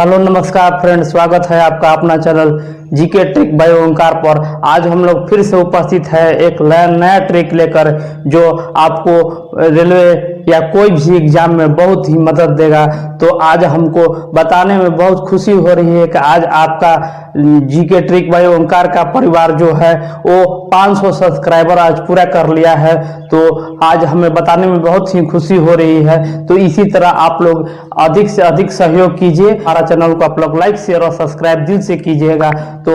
Hello नमस्कार friend, स्वागत है आपका अपना चैनल जीके ट्रिक बाय ओंकार पर। आज हम लोग फिर से उपस्थित है एक नया ट्रिक लेकर जो आपको रेलवे या कोई भी एग्जाम में बहुत ही मदद देगा। तो आज हमको बताने में बहुत खुशी हो रही है कि आज आपका जीके ट्रिक बाय ओंकार का परिवार जो है वो 500 सब्सक्राइबर आज पूरा कर लिया है। तो आज हमें बताने में बहुत ही खुशी हो रही है। तो इसी तरह आप लोग अधिक से अधिक सहयोग कीजिए। हमारा चैनल को आप लोग लाइक शेयर और सब्सक्राइब दिल से कीजिएगा। तो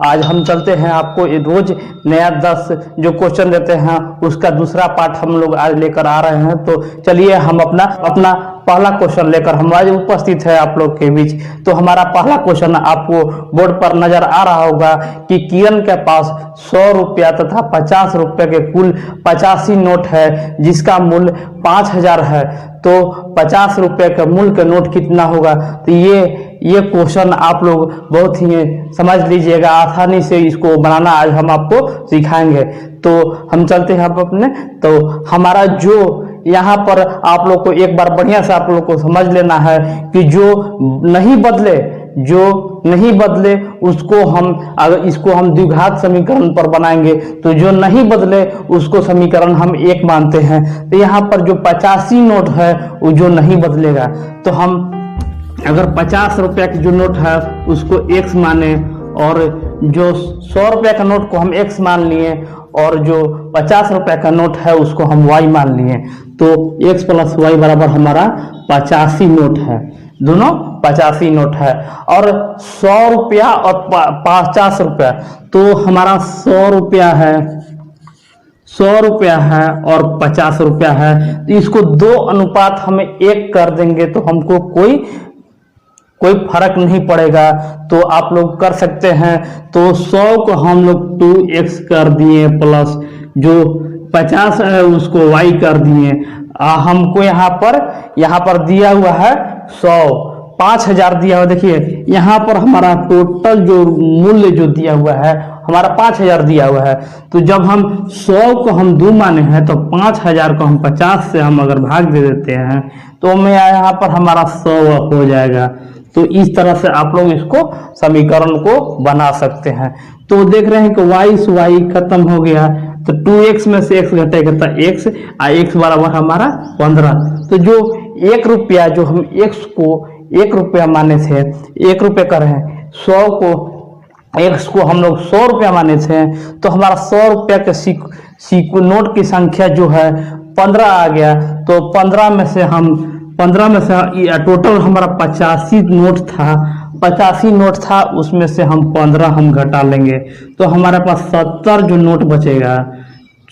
आज हम चलते हैं, आपको रोज नया 10 जो क्वेश्चन देते हैं उसका दूसरा पार्ट हम लोग आज लेकर आ रहे हैं। तो चलिए हम अपना पहला क्वेश्चन लेकर हम आज उपस्थित है आप लोग के बीच। तो हमारा पहला क्वेश्चन आपको बोर्ड पर नजर आ रहा होगा कि किरण के पास 100 रुपया तथा 50 रुपये के कुल 85 नोट है जिसका मूल्य 5000 है। तो 50 रुपये का मूल्य का नोट कितना होगा? तो ये क्वेश्चन आप लोग बहुत ही समझ लीजिएगा, आसानी से इसको बनाना आज हम आपको सिखाएंगे। तो हम चलते हैं अपने। तो हमारा जो यहाँ पर आप लोग को एक बार बढ़िया से आप लोग को समझ लेना है कि जो नहीं बदले उसको अगर इसको हम द्विघात समीकरण पर बनाएंगे तो जो नहीं बदले उसको समीकरण हम एक मानते हैं। तो यहाँ पर जो 85 नोट है वो जो नहीं बदलेगा, तो हम अगर 50 रुपया की जो नोट है उसको x माने और जो 100 रुपया का नोट को हम x मान लिए और जो 50 रुपया का नोट है उसको हम y मान लिए। तो x प्लस y बराबर हमारा 85 नोट है, दोनों 85 नोट है। और 100 रुपया और 50 रुपया, तो हमारा 100 रुपया है, 100 रुपया है और 50 रुपया है। तो इसको 2 अनुपात हम 1 कर देंगे तो हमको कोई फर्क नहीं पड़ेगा। तो आप लोग कर सकते हैं। तो 100 को हम लोग 2x कर दिए प्लस जो 50 है उसको y कर दिए। हमको यहाँ पर दिया हुआ है 100, 5000 दिया हुआ। देखिए यहाँ पर हमारा टोटल जो मूल्य जो दिया हुआ है हमारा 5000 दिया हुआ है। तो जब हम 100 को हम 2 माने हैं तो 5000 को हम 50 से हम अगर भाग दे देते हैं तो मैं यहाँ पर हमारा 100 हो जाएगा। तो इस तरह से आप लोग इसको समीकरण को बना सकते हैं। तो देख रहे हैं कि y से y खत्म हो गया, तो 2x में से x घटेगा तो x बराबर हमारा 15। तो जो 1 रुपया जो हम x को 1 रुपया माने थे, 1 रुपये कर रहे हैं, 100 को x को हम लोग 100 रुपया माने थे, तो हमारा 100 रुपया के नोट की संख्या जो है 15 आ गया। तो 15 में से टोटल हमारा 85 नोट था, उसमें से हम 15 हम घटा लेंगे तो हमारे पास 70 जो नोट बचेगा,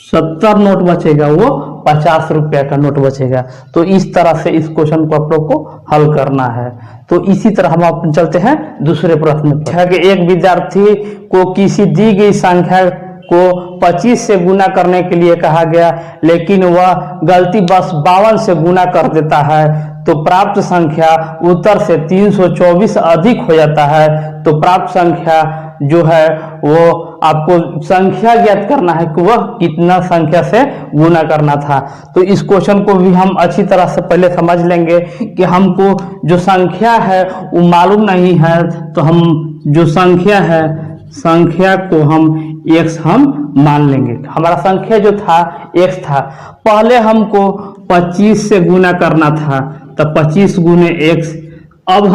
70 नोट बचेगा, वो 50 रुपया का नोट बचेगा। तो इस तरह से इस क्वेश्चन को आप लोग को हल करना है। तो इसी तरह हम आप चलते हैं दूसरे प्रश्न पर। एक विद्यार्थी को किसी दी गई संख्या को 25 से गुना करने के लिए कहा गया, लेकिन वह गलती बस 52 से गुना कर देता है। तो प्राप्त संख्या उत्तर से 324 अधिक हो जाता है। तो प्राप्त संख्या जो है वो आपको संख्या ज्ञात करना है कि वह कितना संख्या से गुना करना था। तो इस क्वेश्चन को भी हम अच्छी तरह से पहले समझ लेंगे कि हमको जो संख्या है वो मालूम नहीं है। तो हम जो संख्या को हम x हम मान लेंगे। हमारा संख्या जो था x था, पहले हमको 25 से गुना करना था, तो 25 गुने x। अब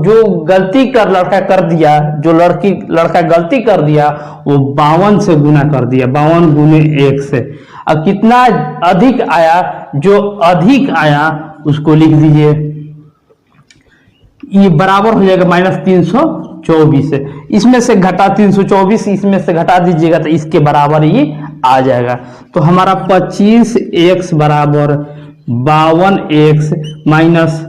जो गलती लड़का कर दिया, जो लड़का गलती कर दिया वो 52 से गुना कर दिया, 52 गुने 1 से। अब कितना अधिक आया, जो अधिक आया उसको लिख दीजिए, ये बराबर हो जाएगा -324। इसमें से घटा 324, इसमें से घटा दीजिएगा तो इसके बराबर ये आ जाएगा। तो हमारा 25x बराबर 52x माइनस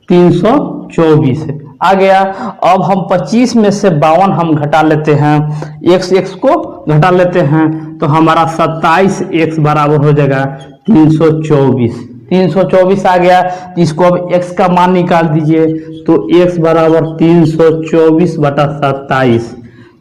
324 आ गया। अब हम 25 में से 52 हम घटा लेते हैं, x को घटा लेते हैं, तो हमारा 27x बराबर हो जाएगा 324 आ गया। तो इसको अब x का मान निकाल दीजिए, तो x बराबर 324/27।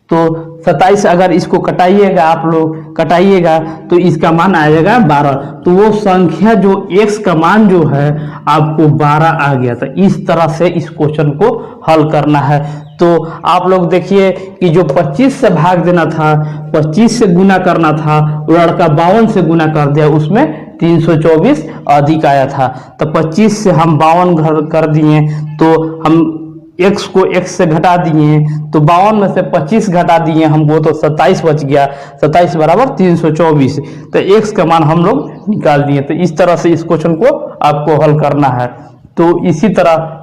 तो 27 अगर इसको कटाइएगा, आप लोग कटाइएगा तो इसका मान आ जाएगा 12। तो वो संख्या जो x का मान जो है आपको 12 आ गया। तो इस तरह से इस क्वेश्चन को हल करना है। तो आप लोग देखिए कि जो 25 से भाग देना था, 25 से गुना करना था, लड़का 52 से गुना कर दिया, उसमें 324 अधिक आया था। तो 25 से हम 52 कर दिए, तो हम x को x से घटा दिए, तो 52 में से 25 घटा दिए हमको, तो 27 बच गया। 27 बराबर 324। तो x का मान हम लोग निकाल दिए। तो इस तरह से इस क्वेश्चन को आपको हल करना है। तो इसी तरह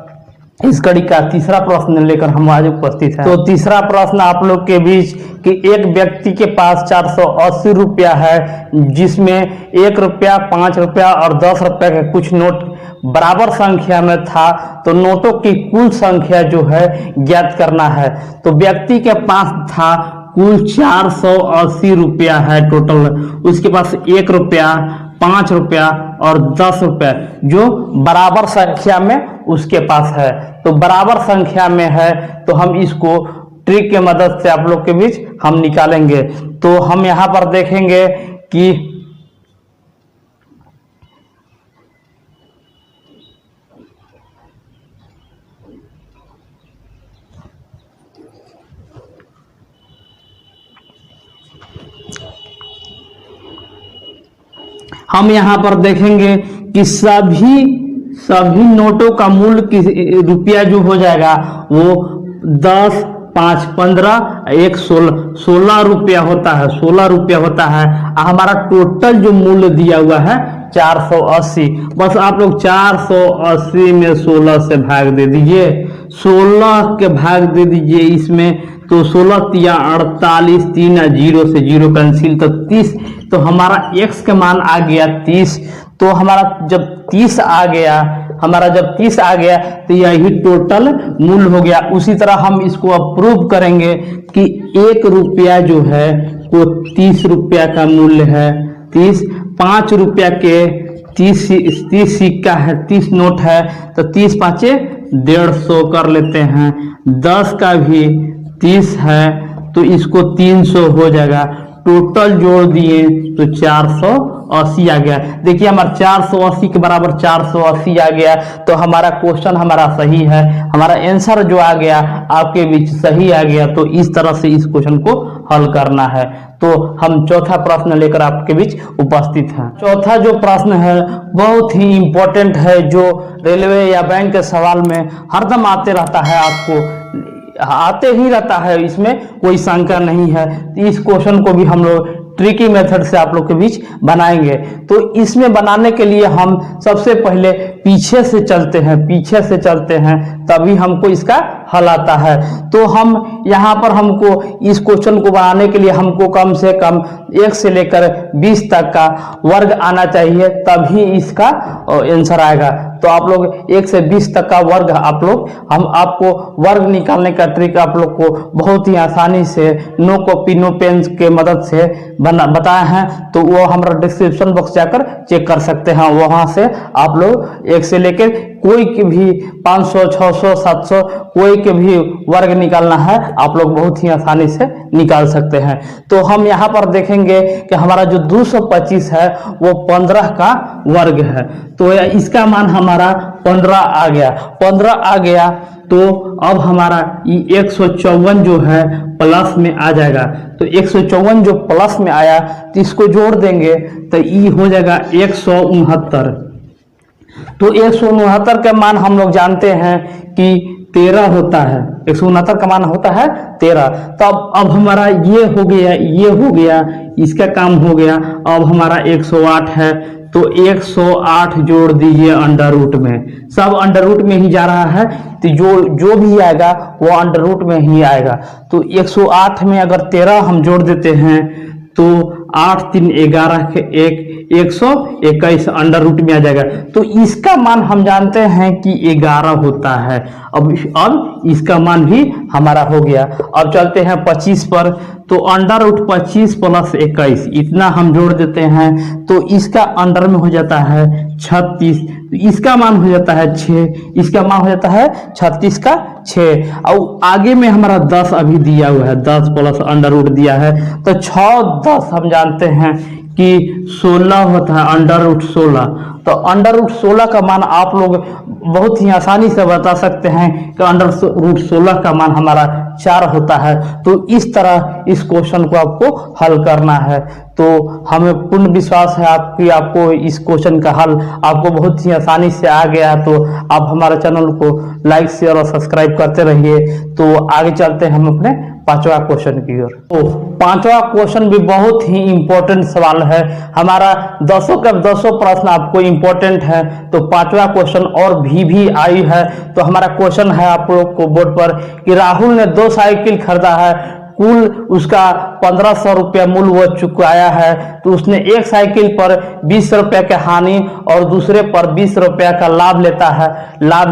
इस कड़ी का तीसरा प्रश्न लेकर हम आज उपस्थित हैं। तो तीसरा प्रश्न आप लोग के बीच कि एक व्यक्ति के पास 480 रुपया है, जिसमें 1 रुपया, 5 रुपया और 10 रुपया के कुछ नोट बराबर संख्या में था। तो नोटों की कुल संख्या जो है ज्ञात करना है। तो व्यक्ति के पास था कुल 480 रुपया है टोटल, उसके पास 1 रुपया, 5 रुपया और 10 रुपया जो बराबर संख्या में उसके पास है। तो बराबर संख्या में है तो हम इसको ट्रिक के मदद से आप लोग के बीच हम निकालेंगे। तो हम यहाँ पर देखेंगे कि हम यहाँ पर देखेंगे कि सभी नोटों का मूल्य रुपया जो हो जाएगा वो 10, 5, 15, 1, 16 रुपया होता है। 16 रुपया होता है। हमारा टोटल जो मूल्य दिया हुआ है 480। बस आप लोग 480 में 16 से भाग दे दीजिए, 16 के भाग दे दीजिए इसमें। तो 16 तिया 48, 3 0 से 0 कैंसिल, तो 30। तो हमारा x का मान आ गया 30। तो हमारा जब 30 आ गया तो यही टोटल मूल्य हो गया। उसी तरह हम इसको अप्रूव करेंगे कि 1 रुपया जो है वो 30 रुपया का मूल्य है। 30, 5 रुपया के 30 सिक्का है, 30 नोट है, तो 30 5 150 कर लेते हैं। 10 का भी 30 है तो इसको 300 हो जाएगा। टोटल जोड़ दिए तो 480 आ गया। देखिए हमारा 480 के बराबर 480 आ गया। तो हमारा क्वेश्चन हमारा सही है, हमारा आंसर जो आ गया आपके बीच सही आ गया। तो इस तरह से इस क्वेश्चन को हल करना है। तो हम चौथा प्रश्न लेकर आपके बीच उपस्थित हैं। चौथा जो प्रश्न है बहुत ही इम्पोर्टेंट है, जो रेलवे या बैंक के सवाल में हरदम आते रहता है, आपको आते ही रहता है, इसमें कोई शंका नहीं है। इस क्वेश्चन को भी हम लोग ट्रिकी मेथड से आप लोग के बीच बनाएंगे। तो इसमें बनाने के लिए हम सबसे पहले पीछे से चलते हैं तभी हमको इसका हल आता है। तो हम यहाँ पर हमको इस क्वेश्चन को बनाने के लिए हमको कम से कम 1 से लेकर 20 तक का वर्ग आना चाहिए, तभी इसका आंसर आएगा। तो आप लोग 1 से 20 तक का वर्ग हम आपको वर्ग निकालने का ट्रिक आप लोग को बहुत ही आसानी से नो कॉपी नो पेन के मदद से बताए हैं। तो वो हमारा डिस्क्रिप्शन बॉक्स जाकर चेक कर सकते हैं। वहां से आप लोग 1 से लेकर कोई के भी 500, 600, 700 कोई के भी वर्ग निकालना है, आप लोग बहुत ही आसानी से निकाल सकते हैं। तो हम यहाँ पर देखेंगे कि हमारा जो 225 है वो 15 का वर्ग है। तो इसका मान हमारा 15 आ गया। 15 आ गया तो अब हमारा ये 154 जो है प्लस में आ जाएगा। तो 154 जो प्लस में आया तो इसको जोड़ देंगे तो ये हो जाएगा 169। तो 169 का मान हम लोग जानते हैं कि 13 होता है। 169 का मान होता है 13। तो अब हमारा ये हो गया, इसका काम हो गया। अब हमारा 108 है तो 108 जोड़ दीजिए अंडर रूट में, सब अंडर रूट में ही जा रहा है। तो जो भी आएगा वो अंडर रूट में ही आएगा। तो 108 में अगर 13 हम जोड़ देते हैं तो 8 3 11 के 121 अंडर रूट में आ जाएगा। तो इसका मान हम जानते हैं कि 11 होता है। अब इसका मान भी हमारा हो गया। अब चलते हैं 25 पर। तो अंडर रूट 25 प्लस 21 इतना हम जोड़ देते हैं तो इसका अंडर में हो जाता है 36। इसका मान हो जाता है 6, इसका मान हो जाता है 36 का 6। और आगे में हमारा 10 अभी दिया हुआ है, 10 प्लस अंडर रूट दिया है तो 6 10 हम जानते हैं कि 16 होता है, अंडर रूट 16। तो अंडर रूट 16 का मान आप लोग बहुत ही आसानी से बता सकते हैं कि अंडर रूट 16 का मान हमारा 4 होता है। तो इस तरह इस क्वेश्चन को आपको हल करना है। तो हमें पूर्ण विश्वास है आपको इस क्वेश्चन का हल आपको बहुत ही आसानी से आ गया है। तो आप हमारे चैनल को लाइक शेयर और सब्सक्राइब करते रहिए। तो आगे चलते हैं हम अपने पांचवा क्वेश्चन की ओर। तो पांचवा क्वेश्चन भी बहुत ही इंपॉर्टेंट सवाल है। हमारा 10 का 10 प्रश्न आपको इंपॉर्टेंट है। तो पांचवा क्वेश्चन और भी आई है। तो हमारा क्वेश्चन है आप लोग को बोर्ड पर कि राहुल ने 2 साइकिल खरीदा है, कुल उसका 1500 रुपया मूल्य वो चुकाया है। तो उसने एक साइकिल पर 20 रुपया का हानि और दूसरे पर 20 रुपया का लाभ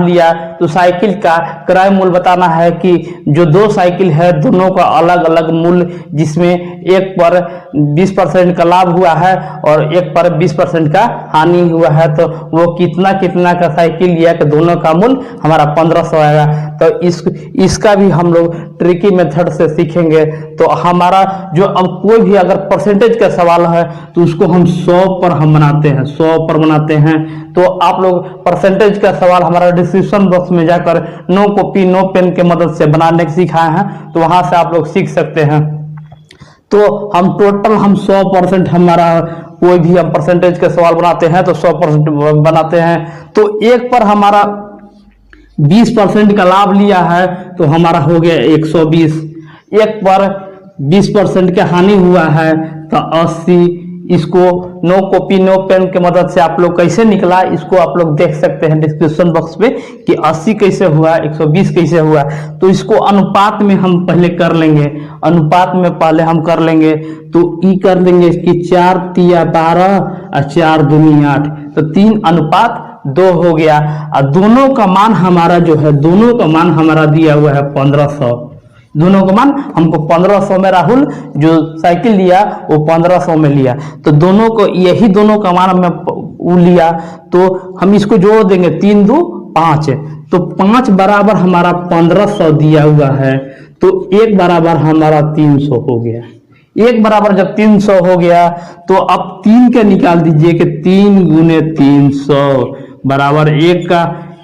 लिया। तो साइकिल का क्रय मूल्य बताना है कि जो 2 साइकिल है दोनों का अलग अलग मूल्य, जिसमें एक पर 20% का लाभ हुआ है और एक पर 20% का हानि हुआ है। तो वो कितना का साइकिल लिया कि दोनों का मूल्य हमारा 1500 आएगा। तो इसका भी हम लोग ट्रिकी मेथड से सीखेंगे। तो हमारा जो अब कोई भी अगर परसेंटेज का सवाल है तो उसको हम 100 पर हम बनाते हैं, 100 पर बनाते हैं। तो आप लोग परसेंटेज का सवाल हमारा डिस्क्रिप्शन बॉक्स में जाकर नो कॉपी नो पेन के मदद से बनाने सिखाए हैं, तो वहां से आप लोग सीख सकते हैं। तो हम टोटल 100% हमारा कोई भी हम परसेंटेज का सवाल बनाते हैं तो 100% बनाते हैं। तो एक पर हमारा 20% का लाभ लिया है तो हमारा हो गया 120। एक पर 20% का हानि हुआ है तो 80। इसको नो कॉपी नो पेन के मदद से आप लोग कैसे निकला इसको आप लोग देख सकते हैं डिस्क्रिप्शन बॉक्स में कि 80 कैसे हुआ, 120 कैसे हुआ। तो इसको अनुपात में हम पहले कर लेंगे, अनुपात में पहले हम कर लेंगे। तो ई कर देंगे कि 4 तिया 12 और 4 दूनी 8, तो 3:2 हो गया। और दोनों का मान हमारा जो है, दोनों का मान हमारा दिया हुआ है 1500। दोनों का मान हमको 1500 में राहुल जो साइकिल लिया वो 1500 में लिया। तो दोनों को यही दोनों का मान हमें लिया तो हम इसको जोड़ देंगे 3 2 5। तो 5 बराबर हमारा 1500 दिया हुआ है। तो 1 बराबर हमारा 300 हो गया। 1 बराबर जब 300 हो गया तो अब 3 के निकाल दीजिए कि 3 गुने 300 बराबर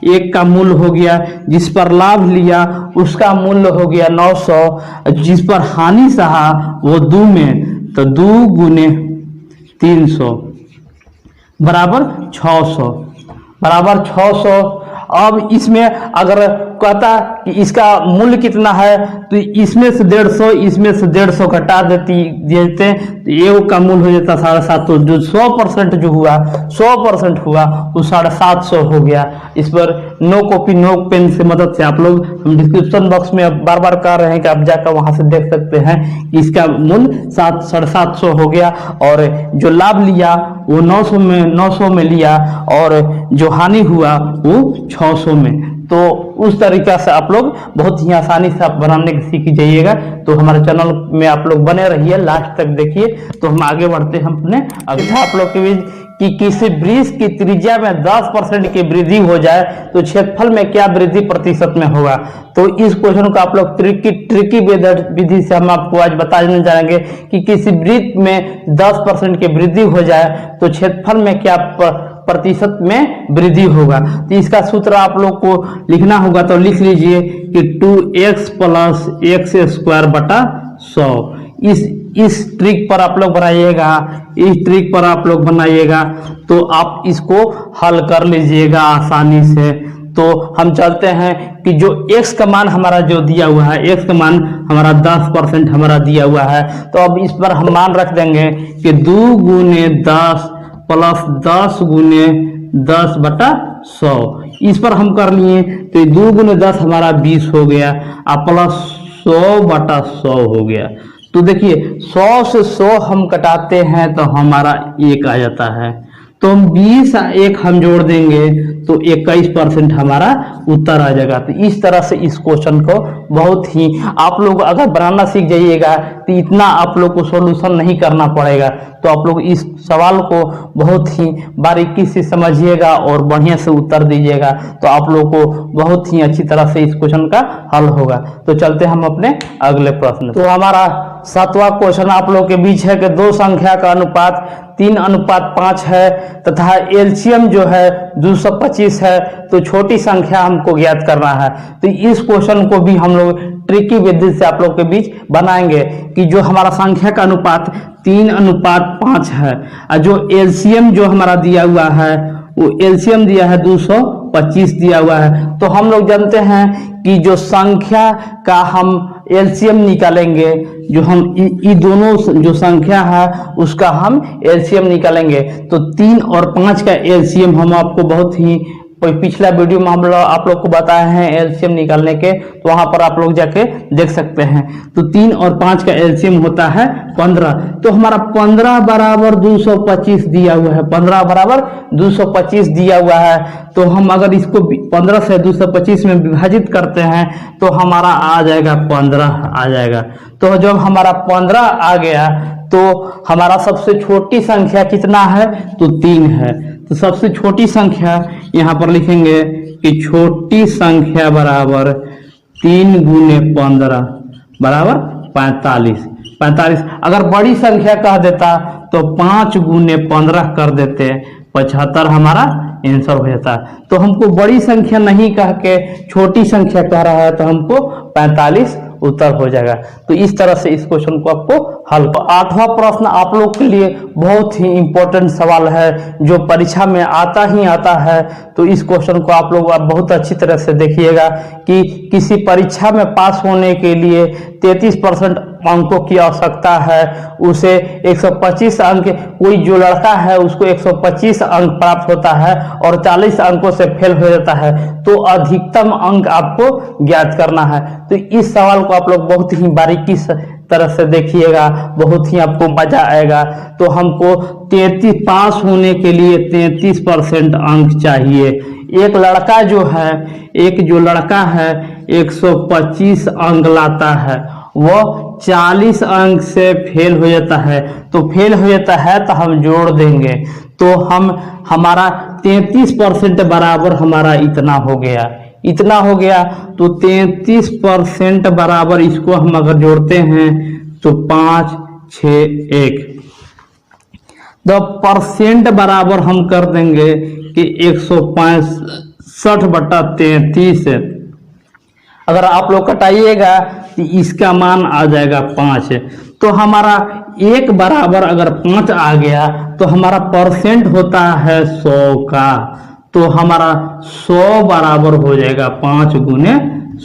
1 का मूल्य हो गया। जिस पर लाभ लिया उसका मूल्य हो गया 900, जिस पर हानि सहा वो 2 में, तो 2 गुने 300 बराबर 600। अब इसमें अगर कहता कि इसका मूल्य कितना है तो इसमें से 150, इसमें से 150 घटा देते तो ये का मूल्य हो जाता 750। जो 100% जो हुआ 100% हुआ वो 750 हो गया। इस पर नो कॉपी नो पेन से मदद से आप लोग हम डिस्क्रिप्शन बॉक्स में बार बार कह रहे हैं कि आप जाकर वहां से देख सकते हैं कि इसका मूल्य 750 हो गया। और जो लाभ लिया वो 900 में लिया और जो हानि हुआ वो 600 में। तो उस तरीका से आप लोग बहुत ही आसानी से आप बनाने की सीख जाइएगा। तो हमारे चैनल में आप लोग बने रहिए, लास्ट तक देखिए। तो हम आगे बढ़ते हैं अपने आप लोग के बीच कि किसी वृक्ष की त्रिज्या में 10% की वृद्धि हो जाए तो क्षेत्रफल में क्या वृद्धि प्रतिशत में होगा। तो इस क्वेश्चन को आप लोग ट्रिकी विधि से हम आपको आज बताने जाएंगे कि किसी वृत्त में 10% की वृद्धि हो जाए तो क्षेत्रफल में क्या प्रतिशत में वृद्धि होगा। तो इसका सूत्र आप लोग को लिखना होगा। तो लिख लीजिए कि 2x प्लस x² बटा 100। इस ट्रिक पर आप लोग बनाइएगा, इस ट्रिक पर आप लोग बनाइएगा तो आप इसको हल कर लीजिएगा आसानी से। तो हम चलते हैं कि जो x का मान हमारा जो दिया हुआ है, x का मान हमारा 10% हमारा दिया हुआ है। तो अब इस पर हम मान रख देंगे कि 2 गुने 10 प्लस 10 गुने 10 बटा 100। इस पर हम कर लिए तो 2 गुने 10 हमारा 20 हो गया और प्लस 100 बटा 100 हो गया। तो देखिए 100 से 100 हम कटाते हैं तो हमारा 1 आ जाता है, तो हम 20 1 हम जोड़ देंगे तो 21% हमारा उत्तर आ जाएगा। तो इस तरह से इस क्वेश्चन को बहुत ही आप लोग अगर बनाना सीख जाइएगा तो इतना आप लोग को सॉल्यूशन नहीं करना पड़ेगा। तो आप लोग इस सवाल को बहुत ही बारीकी से समझिएगा और बढ़िया से उत्तर दीजिएगा, तो आप लोग को बहुत ही अच्छी तरह से इस क्वेश्चन का हल होगा। तो चलते हम अपने अगले प्रश्न। तो हमारा 7वां क्वेश्चन आप लोग के बीच है कि दो संख्या का अनुपात 3:5 है तथा एलसीएम जो है 225 है, तो छोटी संख्या हमको ज्ञात करना है। तो इस क्वेश्चन को भी हम लोग ट्रिकी विधि से आप लोग के बीच बनाएंगे कि जो हमारा संख्या का अनुपात 3:5 है और जो एलसीएम जो हमारा दिया हुआ है वो एलसीएम दिया है 225 दिया हुआ है। तो हम लोग जानते हैं कि जो संख्या का हम एलसीएम निकालेंगे, जो हम ये दोनों जो संख्या है उसका हम एलसीएम निकालेंगे। तो 3 और 5 का एलसीएम हम आपको बहुत ही पिछला वीडियो में हम लोग आप लोग को बताए हैं एलसीएम निकालने के, तो वहां पर आप लोग जाके देख सकते हैं। तो 3 और 5 का एलसीएम होता है 15। तो हमारा 15 बराबर 225 दिया हुआ है, 15 बराबर 225 दिया हुआ है। तो हम अगर इसको 15 से 225 में विभाजित करते हैं तो हमारा आ जाएगा 15 आ जाएगा। तो जब हमारा 15 आ गया तो हमारा सबसे छोटी संख्या कितना है, तो 3 है। तो सबसे छोटी संख्या यहाँ पर लिखेंगे कि छोटी संख्या बराबर 3 गुने 15 बराबर 45। अगर बड़ी संख्या कह देता तो 5 गुने 15 कर देते, 75 हमारा आंसर हो जाता। तो हमको बड़ी संख्या नहीं कह के छोटी संख्या कह रहा है, तो हमको 45 उत्तर हो जाएगा। तो इस तरह से इस क्वेश्चन को आपको हल। 8वां प्रश्न आप लोग के लिए बहुत ही इंपॉर्टेंट सवाल है जो परीक्षा में आता ही आता है। तो इस क्वेश्चन को आप लोग बहुत अच्छी तरह से देखिएगा कि किसी परीक्षा में पास होने के लिए 33% अंकों की आवश्यकता है, उसे 125 अंक, कोई जो लड़का है उसको 125 अंक प्राप्त होता है और 40 अंकों से फेल हो जाता है, तो अधिकतम अंक आपको ज्ञात करना है। तो इस सवाल को आप लोग बहुत ही बारीकी तरह से देखिएगा, बहुत ही आपको मजा आएगा। तो हमको 33 पास होने के लिए 33% अंक चाहिए। एक जो लड़का है 125 अंक लाता है, वो 40 अंक से फेल हो जाता है। तो फेल हो जाता है तो हम जोड़ देंगे, तो हमारा 33% बराबर हमारा इतना हो गया। तो 33% बराबर इसको हम अगर जोड़ते हैं तो 5 6 1। तो परसेंट बराबर हम कर देंगे कि 165/33। अगर आप लोग कटाइएगा तो इसका मान आ जाएगा 5। तो हमारा 1 बराबर अगर 5 आ गया तो हमारा परसेंट होता है 100 का। तो हमारा 100 बराबर हो जाएगा 5 गुने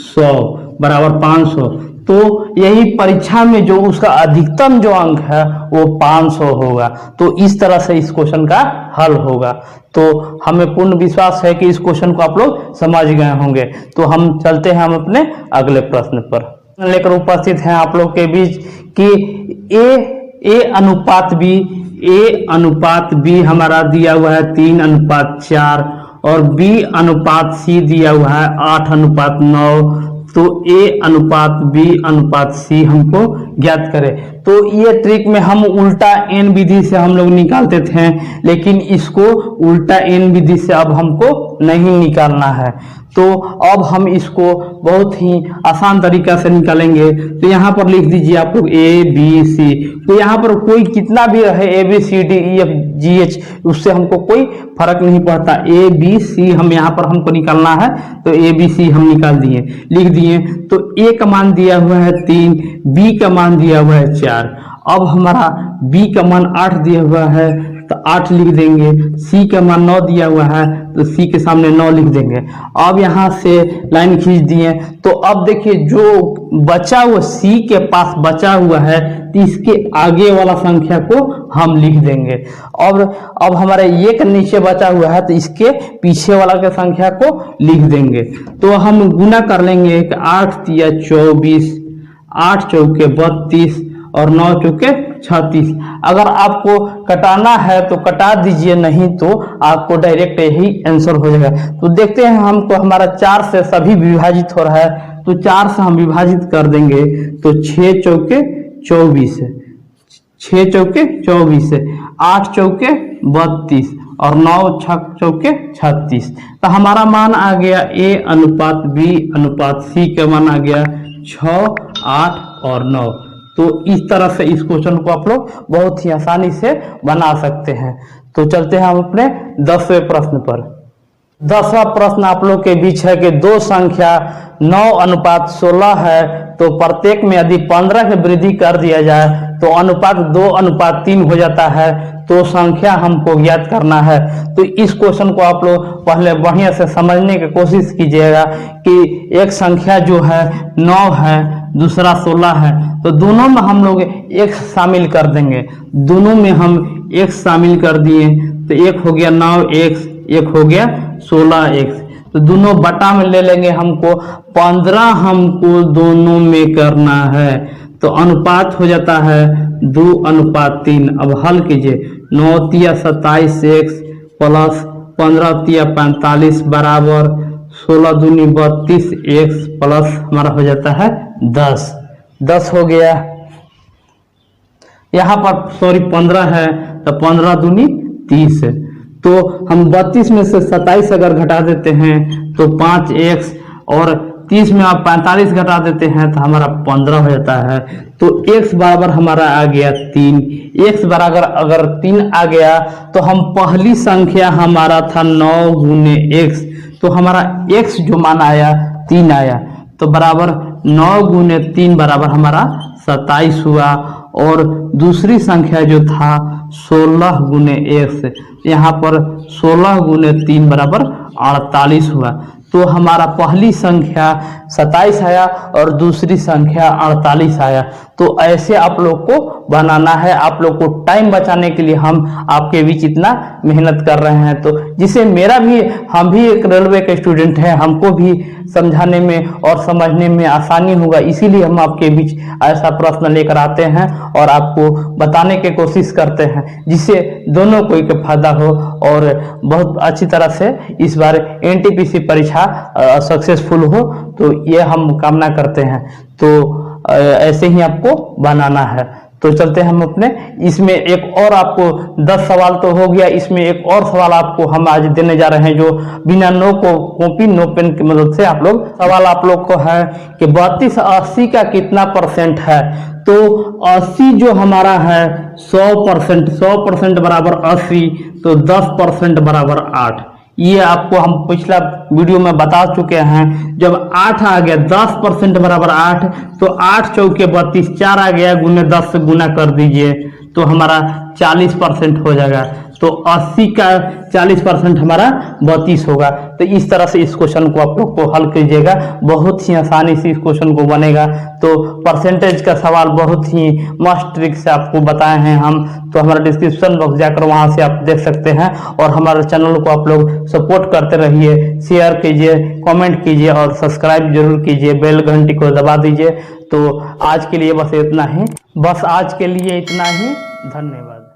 100 बराबर 500। तो यही परीक्षा में जो उसका अधिकतम जो अंक है वो 500 होगा। तो इस तरह से इस क्वेश्चन का हल होगा। तो हमें पूर्ण विश्वास है कि इस क्वेश्चन को आप लोग समझ गए होंगे। तो हम चलते हैं हम अपने अगले प्रश्न पर लेकर उपस्थित हैं आप लोग के बीच कि ए अनुपात बी हमारा दिया हुआ है 3:4 और बी अनुपात सी दिया हुआ है 8:9। तो ए अनुपात बी अनुपात सी हमको ज्ञात करें। तो ये ट्रिक में हम उल्टा एन विधि से हम लोग निकालते थे, लेकिन इसको उल्टा एन विधि से अब हमको नहीं निकालना है। तो अब हम इसको बहुत ही आसान तरीका से निकालेंगे। तो यहाँ पर लिख दीजिए आप लोग ए बी सी। तो यहाँ पर कोई कितना भी रहे A B C D E F G H, उससे हमको कोई फर्क नहीं पड़ता। ए बी सी हम यहाँ पर हमको निकालना है, तो ए बी सी हम निकाल दिए, लिख दिए। तो ए का मान दिया हुआ है 3, बी का मान दिया हुआ है 4। अब हमारा बी का मान 8 दिया हुआ है तो 8 लिख देंगे। सी का मान 9 दिया हुआ है तो सी के सामने 9 लिख देंगे। अब यहाँ से लाइन खींच दिए। तो अब देखिए जो बचा हुआ सी के पास बचा हुआ है, तो इसके आगे वाला संख्या को हम लिख देंगे। और अब हमारे ये के नीचे बचा हुआ है तो इसके पीछे वाला के संख्या को लिख देंगे। तो हम गुना कर लेंगे कि 8 × 24, 8 × 32 और 9 चौके 36। अगर आपको कटाना है तो कटा दीजिए, नहीं तो आपको डायरेक्ट यही आंसर हो जाएगा। तो देखते हैं, हमको हमारा 4 से सभी विभाजित हो रहा है, तो 4 से हम विभाजित कर देंगे तो 6 चौके 24, 6 चौके 24, 8 चौके 32 और 9 चौके 36। तो हमारा मान आ गया A अनुपात B अनुपात C का मान आ गया 6, 8 और 9। तो इस तरह से इस क्वेश्चन को आप लोग बहुत ही आसानी से बना सकते हैं। तो चलते हैं हम अपने 10वें प्रश्न पर। 10वां प्रश्न आप लोग के बीच है कि दो संख्या 9 अनुपात 16 है, तो प्रत्येक में यदि 15 की वृद्धि कर दिया जाए तो अनुपात 2 अनुपात 3 हो जाता है, तो संख्या हमको ज्ञात करना है। तो इस क्वेश्चन को आप लोग पहले बढ़िया से समझने की कोशिश कीजिएगा कि एक संख्या जो है 9 है, दूसरा 16 है, तो दोनों में हम लोग एक शामिल कर देंगे। दोनों में हम एक शामिल कर दिए तो एक हो गया 9x, एक हो गया 16x। तो दोनों बटा में ले लेंगे, हमको 15 हमको दोनों में करना है, तो अनुपात हो जाता है 2 अनुपात 3। अब हल कीजिए, 9 तिया 27x प्लस 15 तिया 45 बराबर 16 दूनी 32x प्लस हमारा हो जाता है 10 हो गया। यहाँ पर सॉरी 15 है, तो 15 दूनी 30, तो हम 32 में से 27 अगर घटा देते हैं तो 5x और 30 में आप 45 घटा देते हैं तो हमारा 15 हो जाता है। तो x बराबर हमारा आ गया 3। x बराबर अगर 3 आ गया तो हम पहली संख्या हमारा था 9 गुने x, तो हमारा x जो मान आया 3 आया, तो बराबर 9 गुने 3 बराबर हमारा 27 हुआ। और दूसरी संख्या जो था 16 गुने x, यहाँ पर 16 गुने 3 बराबर 48 हुआ। तो हमारा पहली संख्या 27 आया और दूसरी संख्या 48 आया। तो ऐसे आप लोग को बनाना है। आप लोग को टाइम बचाने के लिए हम आपके बीच इतना मेहनत कर रहे हैं, तो जिसे हम भी एक रेलवे के स्टूडेंट हैं, हमको भी समझाने में और समझने में आसानी होगा, इसीलिए हम आपके बीच ऐसा प्रश्न लेकर आते हैं और आपको बताने की कोशिश करते हैं, जिससे दोनों को एक फायदा हो और बहुत अच्छी तरह से इस बार एनटीपीसी परीक्षा सक्सेसफुल हो। तो ये हम कामना करते हैं। तो ऐसे ही आपको बनाना है। तो चलते हैं हम अपने इसमें एक और आपको 10 सवाल तो हो गया, इसमें एक और सवाल आपको हम आज देने जा रहे हैं, जो बिना कॉपी नो पेन की मदद से आप लोग सवाल आप लोग को है कि 32 80 का कितना परसेंट है। तो 80 जो हमारा है 100% बराबर 80, तो 10% बराबर 8। ये आपको हम पिछला वीडियो में बता चुके हैं। जब 8 आ गया 10% बराबर 8, तो 8 चौके 32, 4 आ गया गुने 10 से गुना कर दीजिए तो हमारा 40% हो जाएगा। तो 80 का 40% हमारा 32 होगा। तो इस तरह से इस क्वेश्चन को आप लोग को हल कीजिएगा, बहुत ही आसानी से इस क्वेश्चन को बनेगा। तो परसेंटेज का सवाल बहुत ही मस्त ट्रिक से आपको बताए हैं हम, तो हमारा डिस्क्रिप्शन बॉक्स जाकर वहां से आप देख सकते हैं। और हमारे चैनल को आप लोग सपोर्ट करते रहिए, शेयर कीजिए, कमेंट कीजिए और सब्सक्राइब जरूर कीजिए, बेल घंटी को दबा दीजिए। तो आज के लिए बस इतना ही, धन्यवाद।